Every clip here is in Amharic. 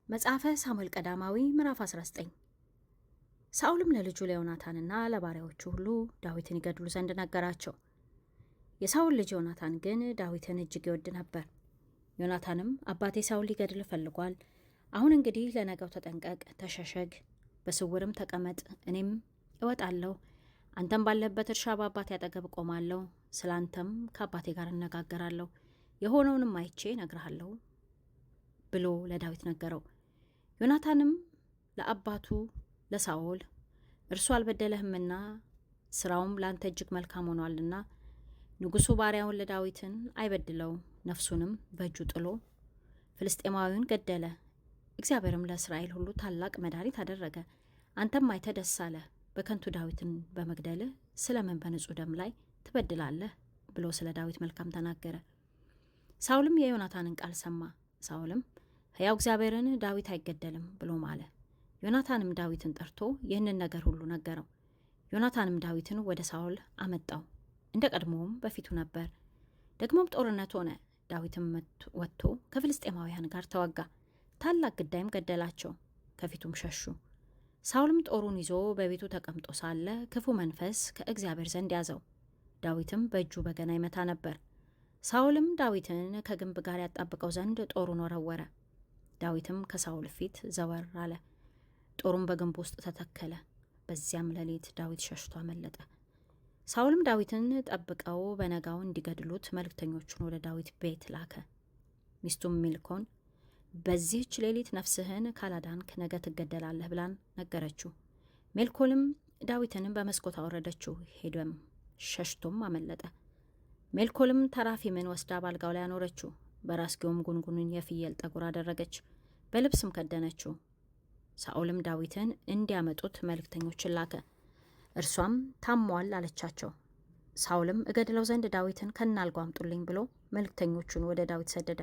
መጽሐፈ ሳሙኤል ቀዳማዊ ምዕራፍ 19 ሳኦልም ለልጁ ለዮናታንና ለባሪያዎቹ ሁሉ ዳዊትን ይገድሉ ዘንድ ነገራቸው። የሳኦል ልጅ ዮናታን ግን ዳዊትን እጅግ ይወድ ነበር። ዮናታንም አባቴ ሳኦል ሊገድል ፈልጓል። አሁን እንግዲህ ለነገው ተጠንቀቅ፣ ተሸሸግ፣ በስውርም ተቀመጥ። እኔም እወጣለሁ፣ አንተም ባለበት እርሻ በአባቴ አጠገብ ቆማለሁ። ስለ አንተም ከአባቴ ጋር እነጋገራለሁ፣ የሆነውንም አይቼ እነግርሃለሁ ብሎ ለዳዊት ነገረው። ዮናታንም ለአባቱ ለሳኦል እርሱ አልበደለህምና ስራውም ላንተ እጅግ መልካም ሆኗልና ንጉሡ ባሪያውን ለዳዊትን አይበድለው፣ ነፍሱንም በእጁ ጥሎ ፍልስጤማዊውን ገደለ። እግዚአብሔርም ለእስራኤል ሁሉ ታላቅ መድኃኒት አደረገ። አንተም አይተህ ደስ አለህ። በከንቱ ዳዊትን በመግደልህ ስለምን በንጹሕ ደም ላይ ትበድላለህ? ብሎ ስለ ዳዊት መልካም ተናገረ። ሳኦልም የዮናታንን ቃል ሰማ። ሳኦልም ሕያው እግዚአብሔርን ዳዊት አይገደልም ብሎ ማለ። ዮናታንም ዳዊትን ጠርቶ ይህንን ነገር ሁሉ ነገረው። ዮናታንም ዳዊትን ወደ ሳኦል አመጣው፣ እንደ ቀድሞውም በፊቱ ነበር። ደግሞም ጦርነት ሆነ። ዳዊትም ወጥቶ ከፍልስጤማውያን ጋር ተዋጋ፣ ታላቅ ግዳይም ገደላቸው፣ ከፊቱም ሸሹ። ሳኦልም ጦሩን ይዞ በቤቱ ተቀምጦ ሳለ ክፉ መንፈስ ከእግዚአብሔር ዘንድ ያዘው። ዳዊትም በእጁ በገና ይመታ ነበር። ሳኦልም ዳዊትን ከግንብ ጋር ያጣብቀው ዘንድ ጦሩን ወረወረ። ዳዊትም ከሳኦል ፊት ዘወር አለ፣ ጦሩም በግንብ ውስጥ ተተከለ። በዚያም ሌሊት ዳዊት ሸሽቶ አመለጠ። ሳኦልም ዳዊትን ጠብቀው በነጋው እንዲገድሉት መልእክተኞቹን ወደ ዳዊት ቤት ላከ። ሚስቱም ሚልኮን በዚህች ሌሊት ነፍስህን ካላዳንክ ነገ ትገደላለህ ብላን ነገረችው። ሜልኮልም ዳዊትንም በመስኮት አወረደችው፣ ሄደም ሸሽቶም አመለጠ። ሜልኮልም ተራፊምን ወስዳ ባልጋው ላይ አኖረችው፣ በራስጌውም ጉንጉንን የፍየል ጠጉር አደረገች፣ በልብስም ከደነችው። ሳኦልም ዳዊትን እንዲያመጡት መልእክተኞችን ላከ። እርሷም ታሟል አለቻቸው። ሳኦልም እገድለው ዘንድ ዳዊትን ከናልጋው አምጡልኝ ብሎ መልእክተኞቹን ወደ ዳዊት ሰደደ።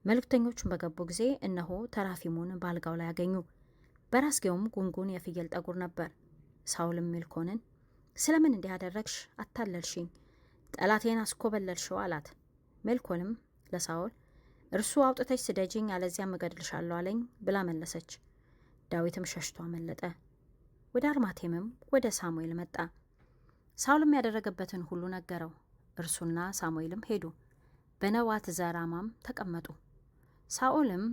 መልእክተኞቹን በገቡ ጊዜ እነሆ ተራፊሙን ባልጋው ላይ አገኙ፣ በራስጌውም ጉንጉን የፍየል ጠጉር ነበር። ሳኦልም ሜልኮልን ስለምን እንዲህ አደረግሽ? አታለልሽኝ፣ ጠላቴን አስኮበለልሽው አላት። ሜልኮልም ለሳኦል እርሱ አውጥተሽ ስደጅኝ፣ አለዚያም እገድልሻለሁ አለኝ ብላ መለሰች። ዳዊትም ሸሽቶ አመለጠ። ወደ አርማቴምም ወደ ሳሙኤል መጣ። ሳኦልም ያደረገበትን ሁሉ ነገረው። እርሱና ሳሙኤልም ሄዱ፣ በነዋት ዘራማም ተቀመጡ። ሳኦልም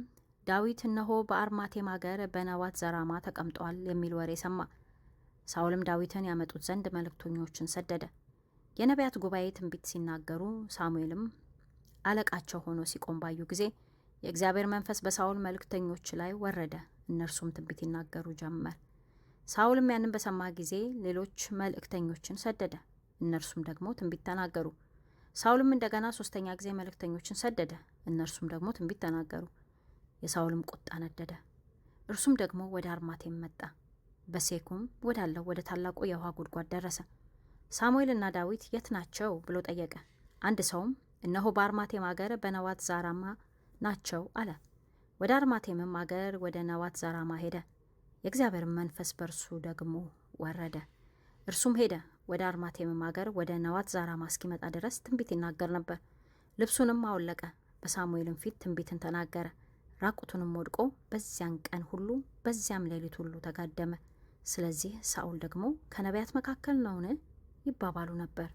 ዳዊት እነሆ በአርማቴም አገር በነዋት ዘራማ ተቀምጧል የሚል ወሬ ሰማ። ሳኦልም ዳዊትን ያመጡት ዘንድ መልእክተኞችን ሰደደ። የነቢያት ጉባኤ ትንቢት ሲናገሩ ሳሙኤልም አለቃቸው ሆኖ ሲቆም ባዩ ጊዜ የእግዚአብሔር መንፈስ በሳኦል መልእክተኞች ላይ ወረደ፣ እነርሱም ትንቢት ይናገሩ ጀመር። ሳኦልም ያንን በሰማ ጊዜ ሌሎች መልእክተኞችን ሰደደ፣ እነርሱም ደግሞ ትንቢት ተናገሩ። ሳኦልም እንደገና 3ኛ ጊዜ መልእክተኞችን ሰደደ፣ እነርሱም ደግሞ ትንቢት ተናገሩ። የሳኦልም ቁጣ ነደደ። እርሱም ደግሞ ወደ አርማቴም መጣ፣ በሴኩም ወዳለው ወደ ታላቁ የውሃ ጉድጓድ ደረሰ። ሳሙኤልና ዳዊት የት ናቸው ብሎ ጠየቀ። አንድ ሰውም እነሆ በአርማቴም አገር በነዋት ዛራማ ናቸው አለ። ወደ አርማቴምም አገር ወደ ነዋት ዛራማ ሄደ። የእግዚአብሔር መንፈስ በእርሱ ደግሞ ወረደ። እርሱም ሄደ፣ ወደ አርማቴምም አገር ወደ ነዋት ዛራማ እስኪመጣ ድረስ ትንቢት ይናገር ነበር። ልብሱንም አወለቀ፣ በሳሙኤልም ፊት ትንቢትን ተናገረ። ራቁቱንም ወድቆ በዚያን ቀን ሁሉ በዚያም ሌሊት ሁሉ ተጋደመ። ስለዚህ ሳኦል ደግሞ ከነቢያት መካከል ነውን ይባባሉ ነበር።